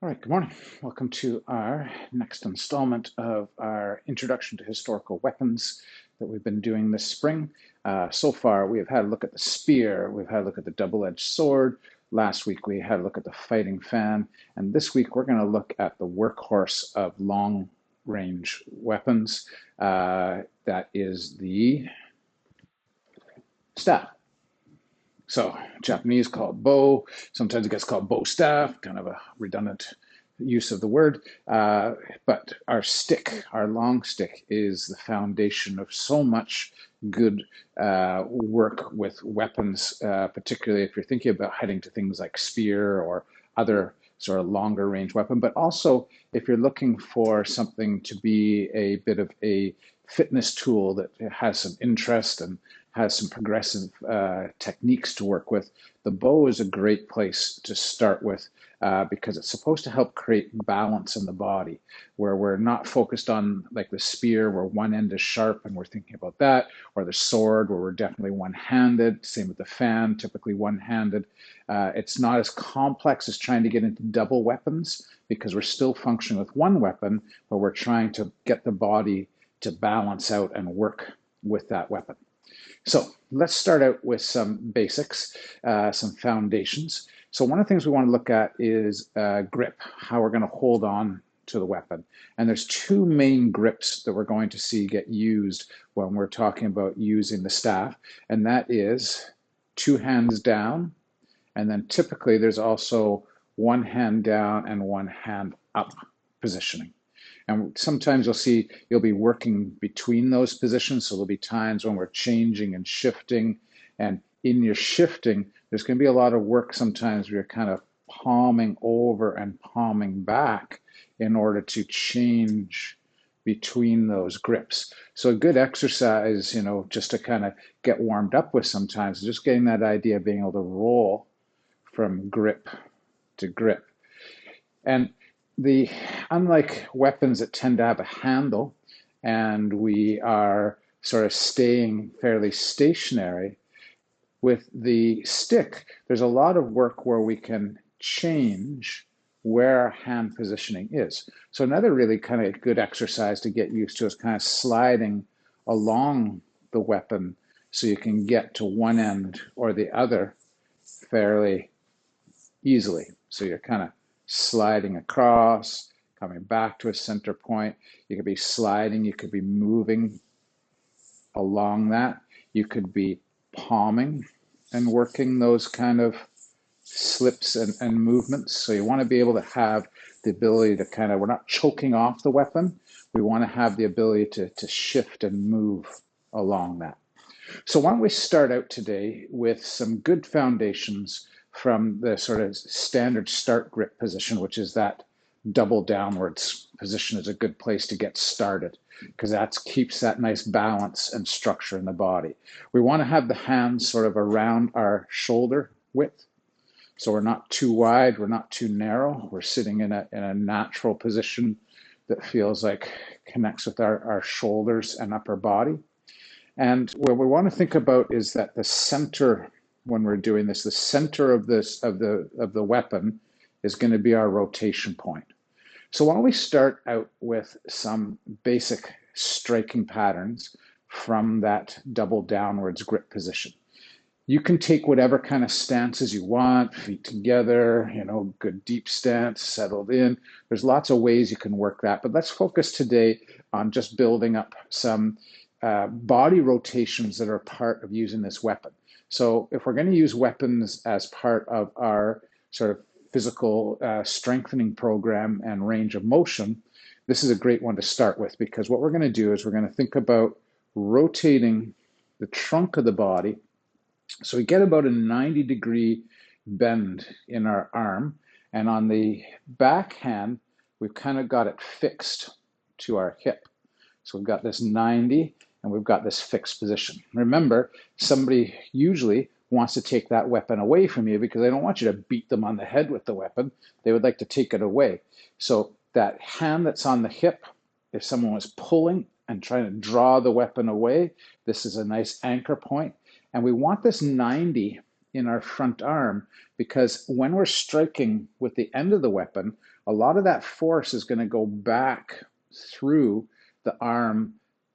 All right, good morning. Welcome to our next installment of our Introduction to Historical Weapons that we've been doing this spring. So far, we have had a look at the spear, we've had a look at the double-edged sword. Last week, we had a look at the fighting fan. And this week, we're going to look at the workhorse of long-range weapons. That is the staff. So Japanese call it bow. Sometimes it gets called bow staff, kind of a redundant use of the word. But our stick, our long stick, is the foundation of so much good work with weapons, particularly if you're thinking about heading to things like spear or other sort of longer range weapon, but also if you're looking for something to be a bit of a fitness tool that has some interest and has some progressive techniques to work with, the bow is a great place to start with because it's supposed to help create balance in the body, where we're not focused on like the spear where one end is sharp and we're thinking about that, or the sword where we're definitely one-handed, same with the fan, typically one-handed. It's not as complex as trying to get into double weapons because we're still functioning with one weapon, but we're trying to get the body to balance out and work with that weapon. So let's start out with some basics, some foundations. So one of the things we want to look at is grip, how we're going to hold on to the weapon. And there's two main grips that we're going to see get used when we're talking about using the staff, and that is two hands down, and then typically there's also one hand down and one hand up positioning. And sometimes you'll be working between those positions. So there'll be times when we're changing and shifting. And in your shifting, there's going to be a lot of work sometimes where you're kind of palming over and palming back in order to change between those grips. So a good exercise, just to kind of get warmed up with sometimes, is just getting that idea of being able to roll from grip to grip. And unlike weapons that tend to have a handle and we are sort of staying fairly stationary, with the stick, there's a lot of work where we can change where our hand positioning is. So another really kind of good exercise to get used to is kind of sliding along the weapon so you can get to one end or the other fairly easily. So you're kind of sliding across, coming back to a center point. You could be sliding, you could be moving along that. You could be palming and working those kind of slips and movements. So you want to be able to have the ability to kind of, we're not choking off the weapon. We want to have the ability to shift and move along that. So why don't we start out today with some good foundations from the sort of standard start grip position, which is that double downwards position is a good place to get started because that keeps that nice balance and structure in the body. We want to have the hands sort of around our shoulder width. So we're not too wide, we're not too narrow. We're sitting in a natural position that feels like connects with our shoulders and upper body. And what we want to think about is that the center, when we're doing this, the center of the weapon is going to be our rotation point. So why don't we start out with some basic striking patterns from that double downwards grip position. You can take whatever kind of stances you want, feet together, good deep stance, settled in. There's lots of ways you can work that, but let's focus today on just building up some body rotations that are part of using this weapon. So if we're going to use weapons as part of our sort of physical strengthening program and range of motion, this is a great one to start with because what we're going to do is we're going to think about rotating the trunk of the body. So we get about a 90-degree bend in our arm, and on the back hand, we've kind of got it fixed to our hip. So we've got this 90 and we've got this fixed position. Remember, somebody usually wants to take that weapon away from you because they don't want you to beat them on the head with the weapon. They would like to take it away. So that hand that's on the hip, if someone was pulling and trying to draw the weapon away, this is a nice anchor point. And we want this 90 in our front arm, because when we're striking with the end of the weapon, a lot of that force is going to go back through the arm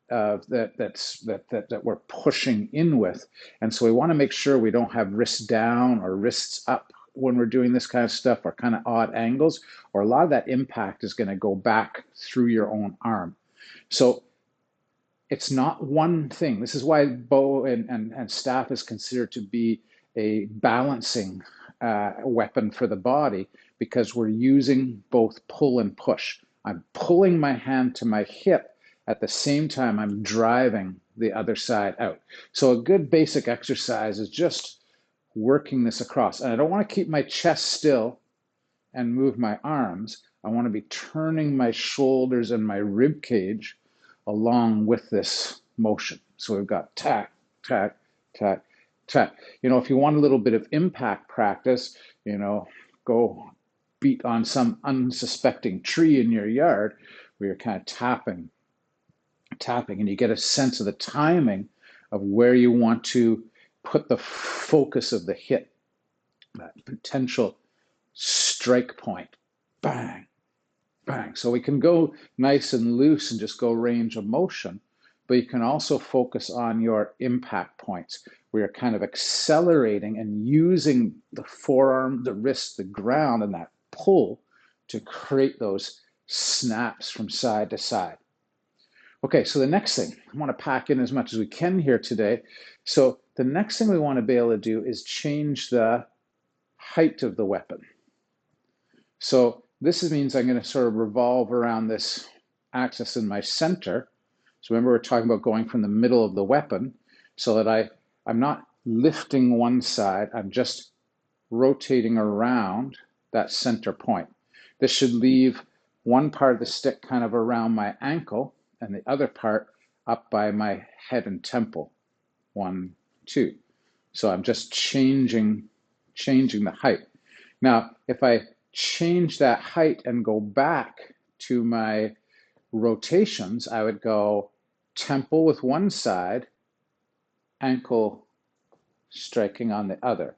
that we're pushing in with. And so we want to make sure we don't have wrists down or wrists up when we're doing this kind of stuff, or kind of odd angles, or a lot of that impact is going to go back through your own arm. So it's not one thing. This is why bow and staff is considered to be a balancing weapon for the body, because we're using both pull and push. I'm pulling my hand to my hip at the same time I'm driving the other side out. So a good basic exercise is just working this across. And I don't want to keep my chest still and move my arms. I want to be turning my shoulders and my rib cage along with this motion. So we've got tack, tack, tack, tack. You know, if you want a little bit of impact practice, you know, go beat on some unsuspecting tree in your yard where you're kind of tapping, and you get a sense of the timing of where you want to put the focus of the hit, that potential strike point. Bang, bang. So we can go nice and loose and just go range of motion, but you can also focus on your impact points where you're kind of accelerating and using the forearm, the wrist, the ground, and that pull to create those snaps from side to side. Okay, so the next thing, I want to pack in as much as we can here today. So the next thing we want to be able to do is change the height of the weapon. So this means I'm going to sort of revolve around this axis in my center. So remember, we're talking about going from the middle of the weapon, so that I'm not lifting one side, I'm just rotating around that center point. This should leave one part of the stick kind of around my ankle and the other part up by my head and temple. 1, 2. So I'm just changing the height. Now, if I change that height and go back to my rotations, I would go temple with one side, ankle striking on the other.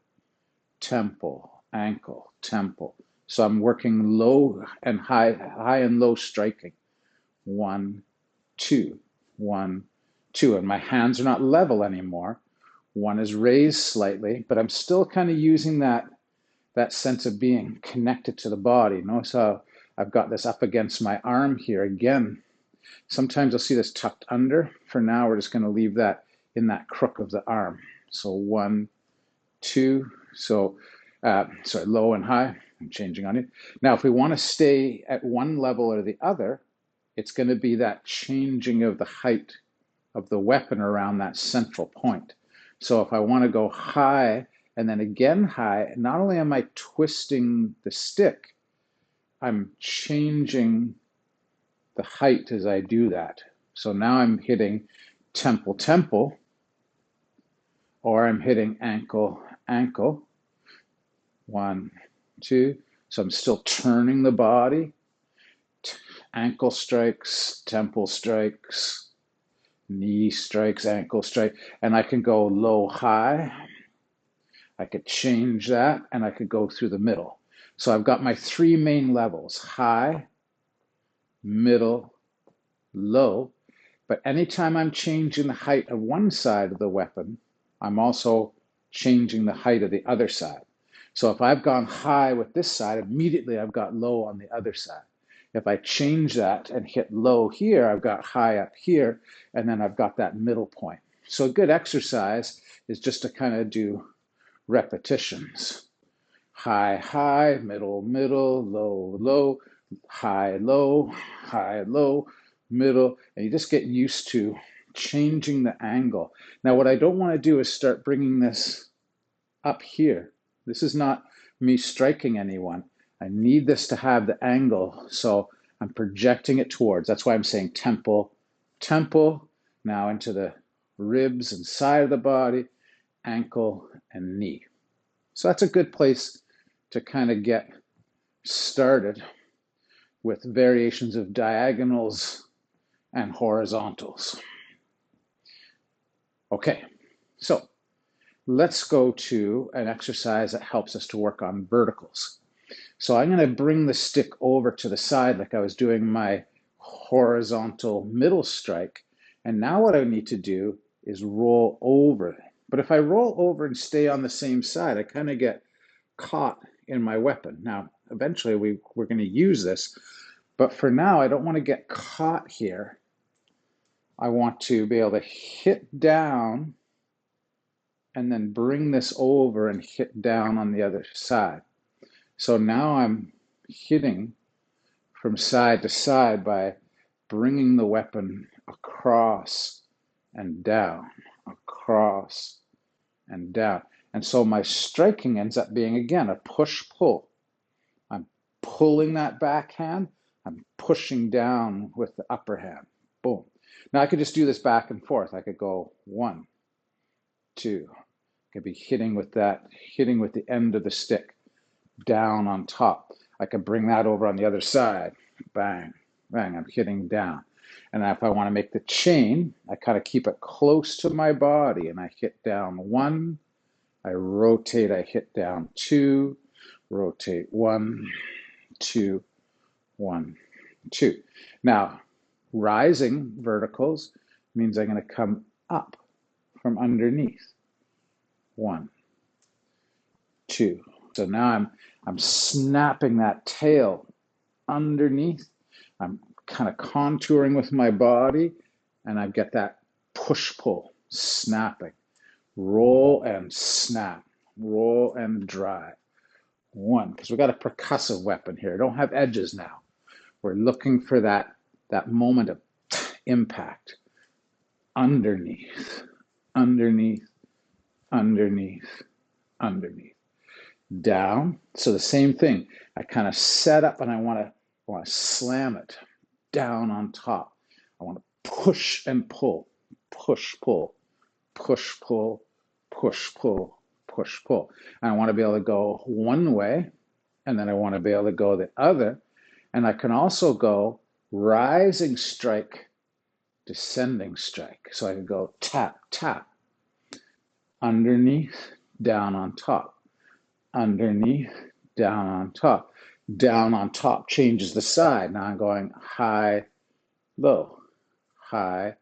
Temple, ankle, temple. So I'm working low and high, high and low striking. 1, 2, 1, 2. And my hands are not level anymore. One is raised slightly, but I'm still kind of using that sense of being connected to the body. Notice how I've got this up against my arm here again. Sometimes you'll see this tucked under. For now, we're just going to leave that in that crook of the arm. So 1, 2. So sorry, low and high. I'm changing on you. Now, if we want to stay at one level or the other, it's going to be that changing of the height of the weapon around that central point. So if I want to go high and then again high, not only am I twisting the stick, I'm changing the height as I do that. So now I'm hitting temple, temple, or I'm hitting ankle, ankle. 1, 2. So I'm still turning the body. Ankle strikes, temple strikes, knee strikes, ankle strike, and I can go low, high. I could change that, and I could go through the middle. So I've got my 3 main levels: high, middle, low. But anytime I'm changing the height of one side of the weapon, I'm also changing the height of the other side. So if I've gone high with this side, immediately I've got low on the other side. If I change that and hit low here, I've got high up here, and then I've got that middle point. So a good exercise is just to kind of do repetitions. High, high, middle, middle, low, low, high, low, middle, and you just get used to changing the angle. Now, what I don't want to do is start bringing this up here. This is not me striking anyone. I need this to have the angle, so I'm projecting it towards. That's why I'm saying temple, temple, now into the ribs and side of the body, ankle, and knee. So that's a good place to kind of get started with variations of diagonals and horizontals. Okay, so let's go to an exercise that helps us to work on verticals. So I'm going to bring the stick over to the side like I was doing my horizontal middle strike. And now what I need to do is roll over. But if I roll over and stay on the same side, I kind of get caught in my weapon. Now, eventually we're going to use this, but for now, I don't want to get caught here. I want to be able to hit down and then bring this over and hit down on the other side. So now I'm hitting from side to side by bringing the weapon across and down, across and down. And so my striking ends up being, again, a push-pull. I'm pulling that backhand, I'm pushing down with the upper hand. Boom. Now I could just do this back and forth. I could go 1, 2. I could be hitting with the end of the stick down on top. I could bring that over on the other side. Bang, bang, I'm hitting down. And if I want to make the chain, I kind of keep it close to my body and I hit down 1, I rotate, I hit down 2, rotate 1, 2, 1, 2. Now, rising verticals means I'm going to come up from underneath. 1, 2. So now I'm snapping that tail underneath. I'm kind of contouring with my body, and I get that push-pull, snapping. Roll and snap, roll and drive. 1, because we've got a percussive weapon here. Don't have edges now. We're looking for that moment of impact. Underneath, underneath, underneath, underneath. Down. So the same thing. I kind of set up and I want to slam it down on top. I want to push and pull, push, pull, push, pull, push, pull, push, pull. And I want to be able to go one way, and then I want to be able to go the other. And I can also go rising strike, descending strike. So I can go tap, tap, underneath, down on top, underneath, down on top. Down on top changes the side. Now I'm going high, low, high.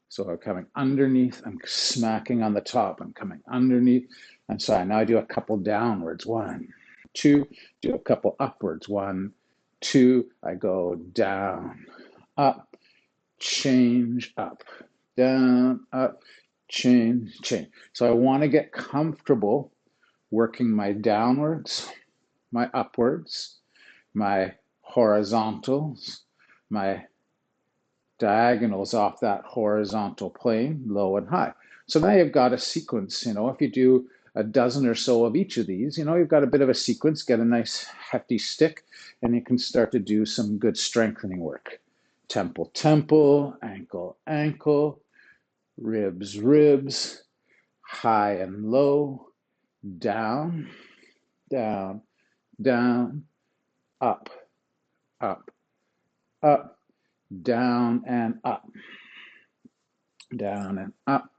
So I'm coming underneath, I'm smacking on the top, I'm coming underneath. And so now I do a couple downwards, 1, 2, do a couple upwards, 1, 2, I go down, up, change, up, down, up, change, change. So I want to get comfortable working my downwards, my upwards, my horizontals, my diagonals off that horizontal plane, low and high. So now you've got a sequence, if you do a dozen or so of each of these, you've got a bit of a sequence, get a nice hefty stick, and you can start to do some good strengthening work. Temple, temple, ankle, ankle, ribs, ribs, high and low, down, down, down, up, up, up, down and up, down and up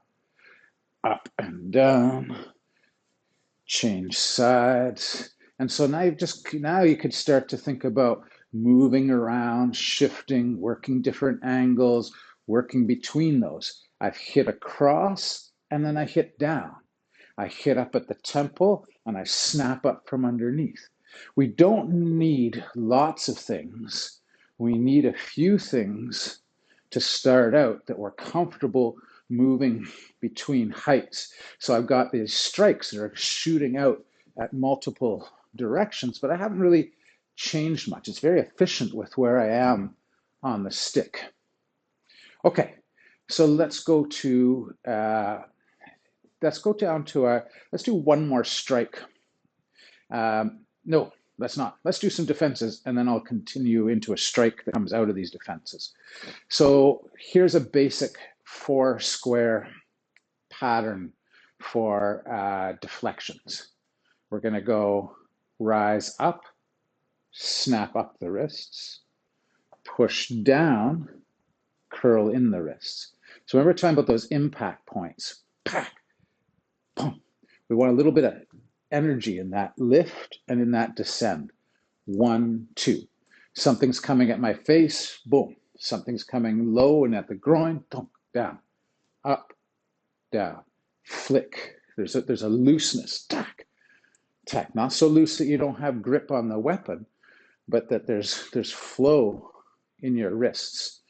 and down, change sides. And so now you could start to think about moving around, shifting, working different angles, working between those. I've hit across and then I hit down. I hit up at the temple and I snap up from underneath. We don't need lots of things. We need a few things to start out that we're comfortable moving between heights. So I've got these strikes that are shooting out at multiple directions, but I haven't really changed much. It's very efficient with where I am on the stick. Okay, so let's go down to let's do one more strike. No, let's not. Let's do some defenses, and then I'll continue into a strike that comes out of these defenses. So here's a basic 4 square pattern for deflections. We're going to go rise up, snap up the wrists, push down, curl in the wrists. So remember talking about those impact points. boom. We want a little bit of energy in that lift and in that descend. 1, 2. Something's coming at my face, boom. Something's coming low and at the groin, boom, down, up, down, flick. There's a looseness, tack, tack. Not so loose that you don't have grip on the weapon, but that there's flow in your wrists.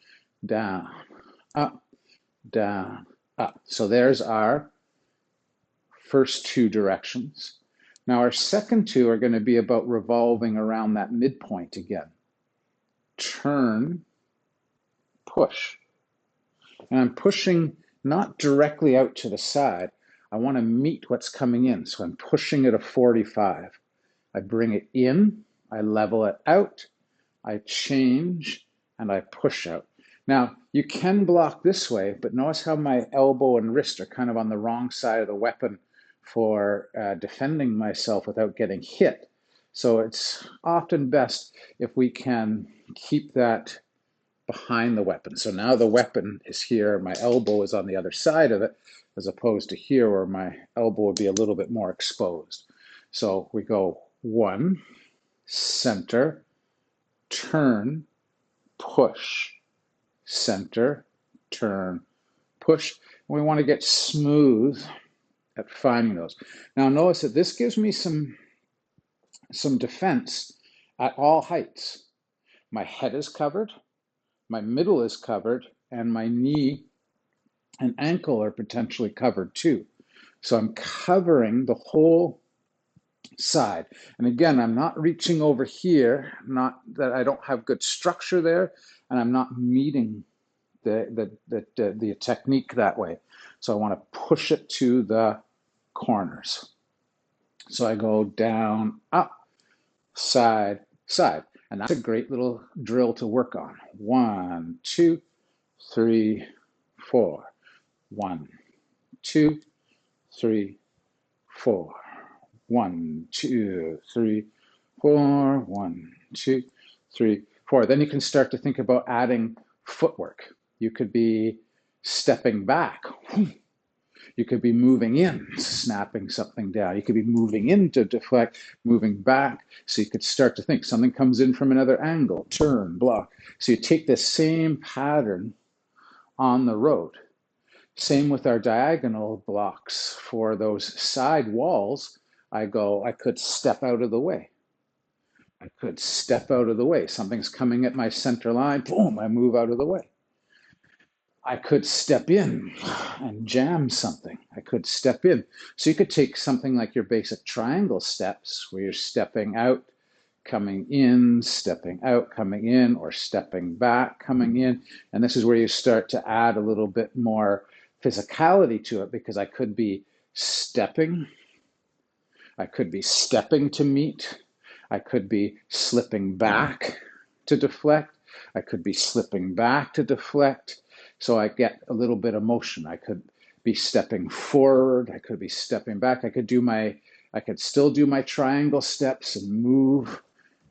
Down, up, down, up. So there's our first two directions. Now our second two are going to be about revolving around that midpoint again. Turn, push. And I'm pushing not directly out to the side. I want to meet what's coming in. So I'm pushing at a 45. I bring it in, I level it out, I change, and I push out. Now, you can block this way, but notice how my elbow and wrist are kind of on the wrong side of the weapon for defending myself without getting hit. So it's often best if we can keep that behind the weapon. So now the weapon is here, my elbow is on the other side of it, as opposed to here where my elbow would be a little bit more exposed. So we go 1, center, turn, push, center, turn, push. We want to get smooth at finding those. Now notice that this gives me some defense at all heights. My head is covered, my middle is covered, and my knee and ankle are potentially covered too. So I'm covering the whole side. And again, I'm not reaching over here, not that I don't have good structure there, and I'm not meeting the technique that way. So I want to push it to the corners. So I go down, up, side, side. And that's a great little drill to work on. 1, 2, 3, 4. 1, 2, 3, 4. 1, 2, 3, 4. 1, 2, 3, 4. Then you can start to think about adding footwork. You could be stepping back. You could be moving in, snapping something down. You could be moving in to deflect, moving back. So you could start to think something comes in from another angle, turn, block. So you take this same pattern on the road. Same with our diagonal blocks. For those side walls, I could step out of the way. I could step out of the way. Something's coming at my center line, boom, I move out of the way. I could step in and jam something. I could step in. So you could take something like your basic triangle steps where you're stepping out, coming in, stepping out, coming in, or stepping back, coming in. And this is where you start to add a little bit more physicality to it because I could be stepping. I could be stepping to meet. I could be slipping back to deflect. I could be slipping back to deflect. So I get a little bit of motion. I could be stepping forward. I could be stepping back. I could still do my triangle steps and move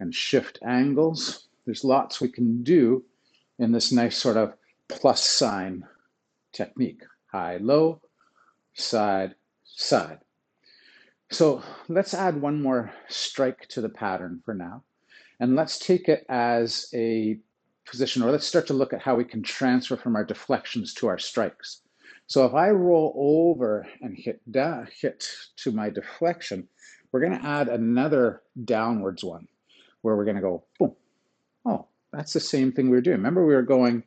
and shift angles. There's lots we can do in this nice sort of plus sign technique. High, low, side, side. So let's add one more strike to the pattern for now. And let's take it as a position, or let's start to look at how we can transfer from our deflections to our strikes. So if I roll over and hit to my deflection, we're going to add another downwards one where we're going to go boom. Oh, that's the same thing we were doing. Remember, we were going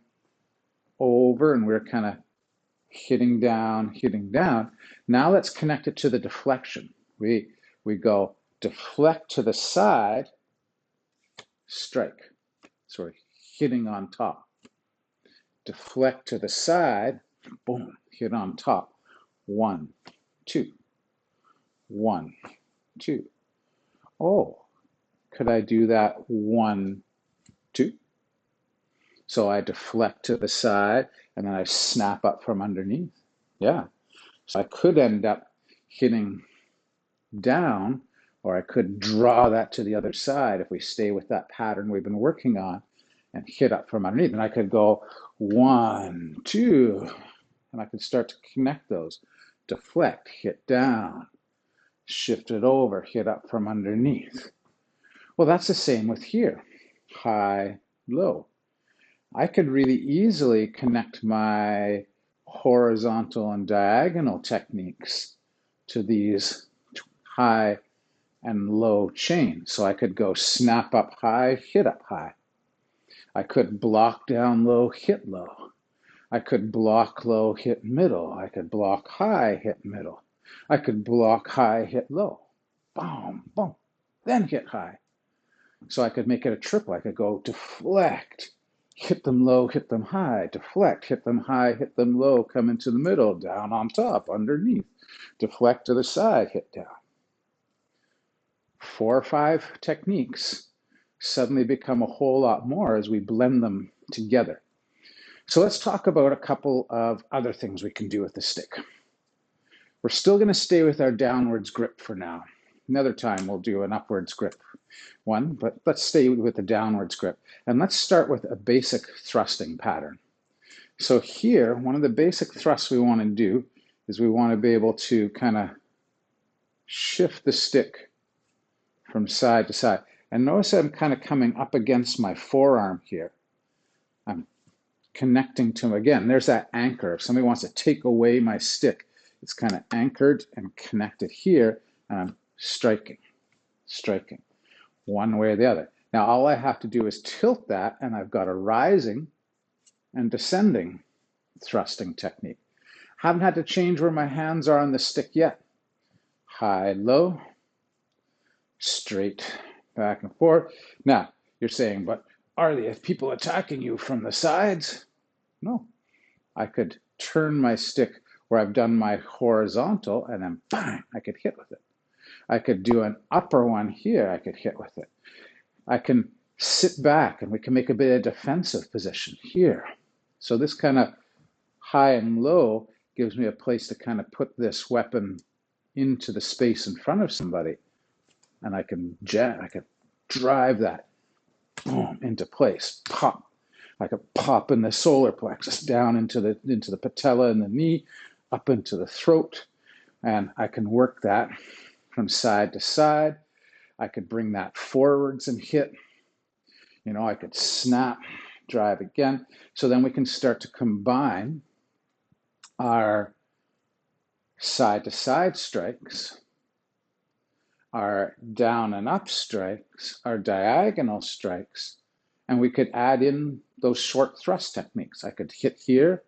over and we were kind of hitting down, hitting down. Now let's connect it to the deflection. We go deflect to the side, strike. So we're hitting on top. Deflect to the side, boom, hit on top. 1, 2, 1, 2. Oh, could I do that 1, 2? So I deflect to the side and then I snap up from underneath. Yeah. So I could end up hitting down, or I could draw that to the other side if we stay with that pattern we've been working on and hit up from underneath. And I could go 1, 2, and I could start to connect those. deflect, hit down, shift it over, hit up from underneath. Well, that's the same with here. High, low. I could really easily connect my horizontal and diagonal techniques to these high and low chains. So I could go snap up high, hit up high. I could block down low, hit low. I could block low, hit middle. I could block high, hit middle. I could block high, hit low. Boom, boom. Then hit high. So I could make it a triple. I could go deflect, hit them low, hit them high, deflect, hit them high, hit them low, come into the middle, down on top, underneath, deflect to the side, hit down. 4 or 5 techniques suddenly become a whole lot more as we blend them together. So let's talk about a couple of other things we can do with the stick. We're still going to stay with our downwards grip for now. Another time we'll do an upwards grip one, but let's stay with the downwards grip. And let's start with a basic thrusting pattern. So here, one of the basic thrusts we want to do is we want to be able to kind of shift the stick from side to side. And notice I'm kind of coming up against my forearm here. I'm connecting to, again, there's that anchor. If somebody wants to take away my stick, it's kind of anchored and connected here, and I'm striking, striking, one way or the other. Now, all I have to do is tilt that, and I've got a rising and descending thrusting technique. Haven't had to change where my hands are on the stick yet. High, low, straight, back and forth. Now, you're saying, but are there people attacking you from the sides? No. I could turn my stick where I've done my horizontal, and then bang, I could hit with it. I could do an upper one here, I could hit with it. I can sit back and we can make a bit of defensive position here. So this kind of high and low gives me a place to kind of put this weapon into the space in front of somebody, and I can drive that boom into place, pop. I could pop in the solar plexus down into the patella and the knee, up into the throat, and I can work that from side to side. I could bring that forwards and hit. You know, I could snap, drive again. So then we can start to combine our side to side strikes, our down and up strikes, our diagonal strikes, and we could add in those short thrust techniques. I could hit here,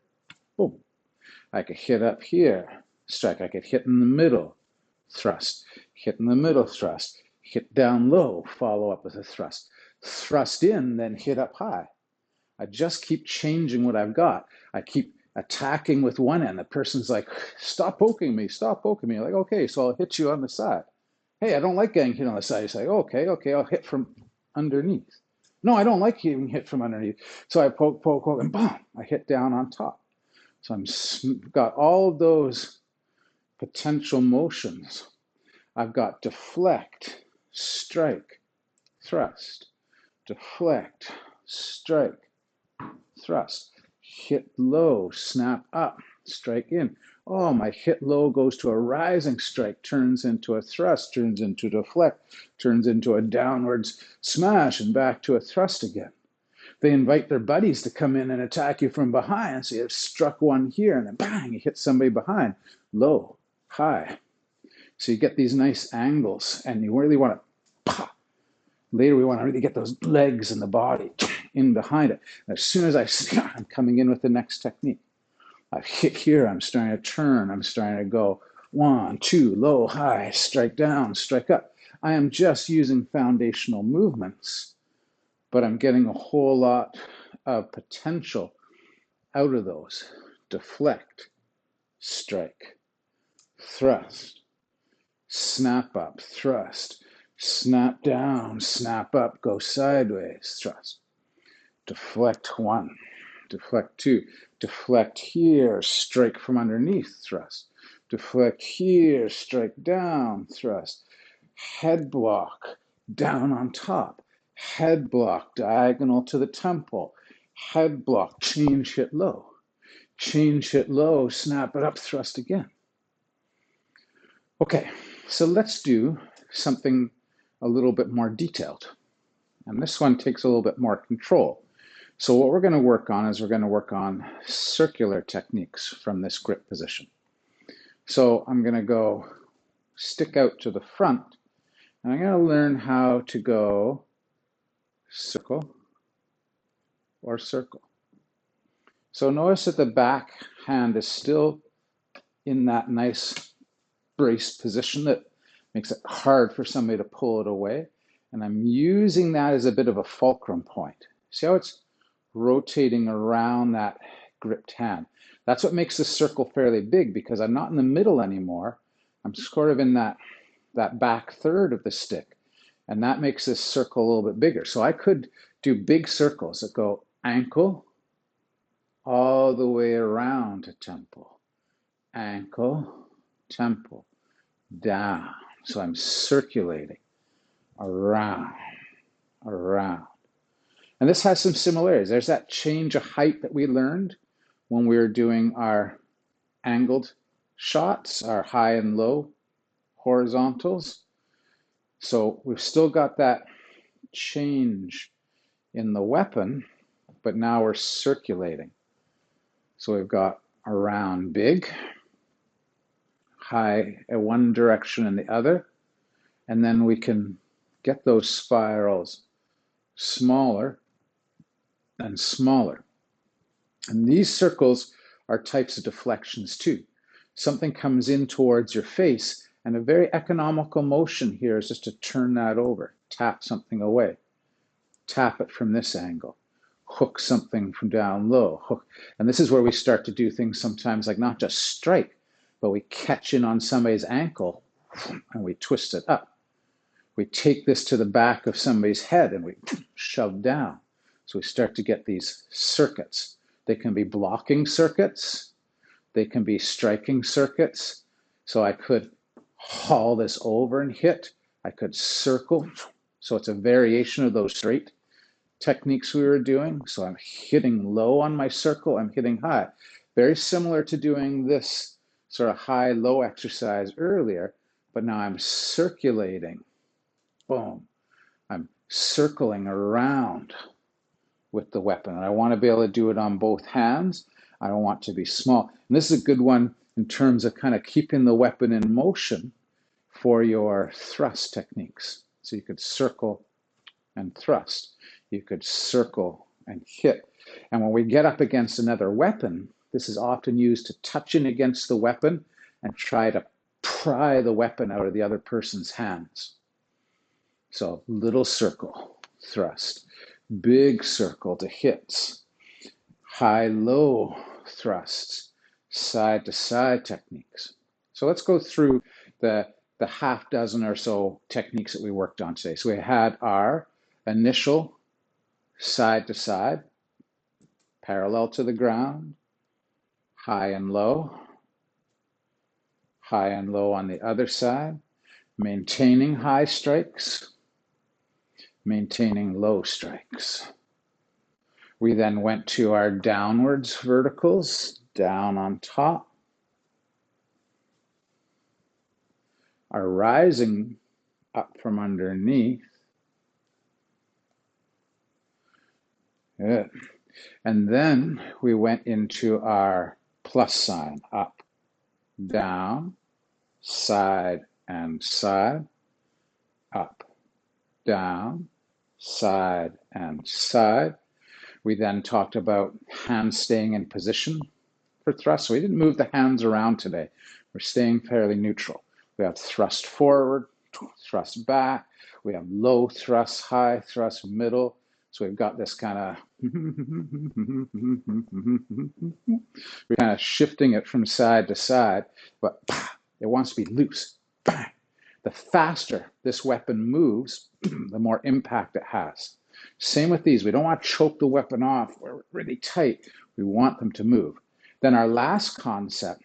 boom. I could hit up here, strike. I could hit in the middle, thrust. Hit in the middle, thrust. Hit down low, follow up with a thrust. Thrust in, then hit up high. I just keep changing what I've got. I keep attacking with one end. The person's like, stop poking me, stop poking me. I'm like, okay, so I'll hit you on the side. Hey, I don't like getting hit on the side. You say, okay, I'll hit from underneath. No, I don't like getting hit from underneath. So I poke, and boom, I hit down on top. So I've got all of those potential motions. I've got deflect, strike, thrust, deflect, strike, thrust, hit low, snap up, strike in. Oh, my hit low goes to a rising strike, turns into a thrust, turns into deflect, turns into a downwards smash, and back to a thrust again. They invite their buddies to come in and attack you from behind. So you've struck one here, and then bang, you hit somebody behind. Low, high. So you get these nice angles, and you really want to pop. Later, we want to really get those legs and the body in behind it. And as soon as I see, I'm coming in with the next technique. I hit here, I'm starting to turn, I'm starting to go 1, 2, low, high, strike down, strike up. I am just using foundational movements, but I'm getting a whole lot of potential out of those. Deflect, strike, thrust, snap up, thrust, snap down, snap up, go sideways, thrust. Deflect 1, deflect 2, deflect here, strike from underneath, thrust. Deflect here, strike down, thrust. Head block, down on top. Head block, diagonal to the temple. Head block, change, hit low. Change, hit low, snap it up, thrust again. Okay, so let's do something a little bit more detailed. And this one takes a little bit more control. So what we're going to work on is we're going to work on circular techniques from this grip position. So I'm going to go stick out to the front, and I'm going to learn how to go circle or circle. So notice that the back hand is still in that nice braced position that makes it hard for somebody to pull it away. And I'm using that as a bit of a fulcrum point. See how it's rotating around that gripped hand? That's what makes this circle fairly big, because I'm not in the middle anymore. I'm sort of in that back third of the stick. And that makes this circle a little bit bigger. So I could do big circles that go ankle all the way around to temple, ankle, temple, down. So I'm circulating around, around. And this has some similarities. There's that change of height that we learned when we were doing our angled shots, our high and low horizontals. So we've still got that change in the weapon, but now we're circulating. So we've got around big, high in one direction and the other, and then we can get those spirals smaller and smaller. And these circles are types of deflections too. Something comes in towards your face, and a very economical motion here is just to turn that over, tap something away, tap it from this angle, hook something from down low, hook. And this is where we start to do things sometimes like not just strike, but we catch in on somebody's ankle and we twist it up. We take this to the back of somebody's head and we shove down. So we start to get these circuits. They can be blocking circuits. They can be striking circuits. So I could haul this over and hit. I could circle. So it's a variation of those straight techniques we were doing. So I'm hitting low on my circle, I'm hitting high. Very similar to doing this sort of high-low exercise earlier, but now I'm circulating. Boom. I'm circling around with the weapon. And I want to be able to do it on both hands. I don't want to be small. And this is a good one in terms of kind of keeping the weapon in motion for your thrust techniques. So you could circle and thrust. You could circle and hit. And when we get up against another weapon, this is often used to touch in against the weapon and try to pry the weapon out of the other person's hands. So little circle, thrust, big circle to hits, high-low thrusts, side-to-side techniques. So let's go through the half dozen or so techniques that we worked on today. So we had our initial side-to-side, parallel to the ground, high and low on the other side, maintaining high strikes, maintaining low strikes. We then went to our downwards verticals, down on top, our rising up from underneath. Good. And then we went into our plus sign, up, down, side and side, up, down, side and side. We then talked about hands staying in position for thrust. So we didn't move the hands around today. We're staying fairly neutral. We have thrust forward, thrust back. We have low thrust, high thrust, middle. So we've got this kind of, we're kind of shifting it from side to side, but it wants to be loose. The faster this weapon moves, the more impact it has. Same with these. We don't want to choke the weapon off. We're really tight. We want them to move. Then our last concept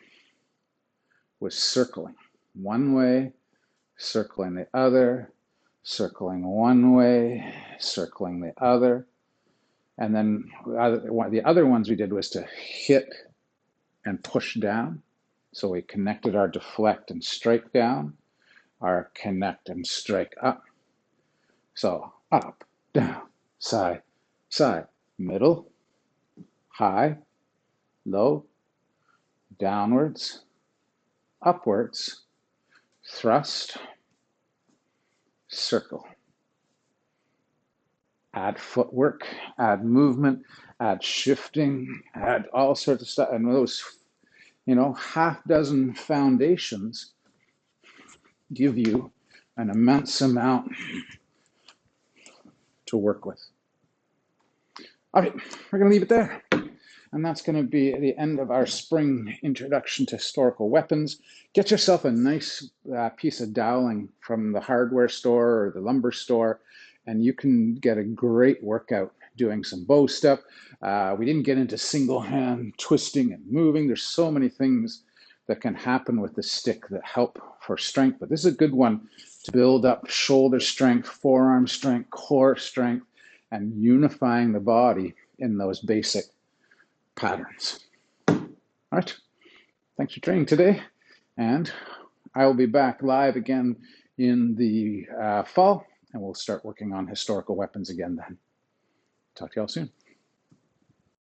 was circling. One way, circling the other, circling one way, circling the other. And then the other ones we did was to hit and push down. So we connected our deflect and strike down, our connect and strike up. So up, down, side, side, middle, high, low, downwards, upwards, thrust, circle. Add footwork, add movement, add shifting, add all sorts of stuff. And those, half dozen foundations give you an immense amount to work with. All right, we're going to leave it there. And that's going to be the end of our spring introduction to historical weapons. Get yourself a nice piece of doweling from the hardware store or the lumber store, and you can get a great workout doing some bow stuff. We didn't get into single hand twisting and moving. There's so many things that can happen with the stick that help for strength, but this is a good one to build up shoulder strength, forearm strength, core strength, and unifying the body in those basic patterns. All right, thanks for training today, and I will be back live again in the fall, and we'll start working on historical weapons again then. Talk to y'all soon.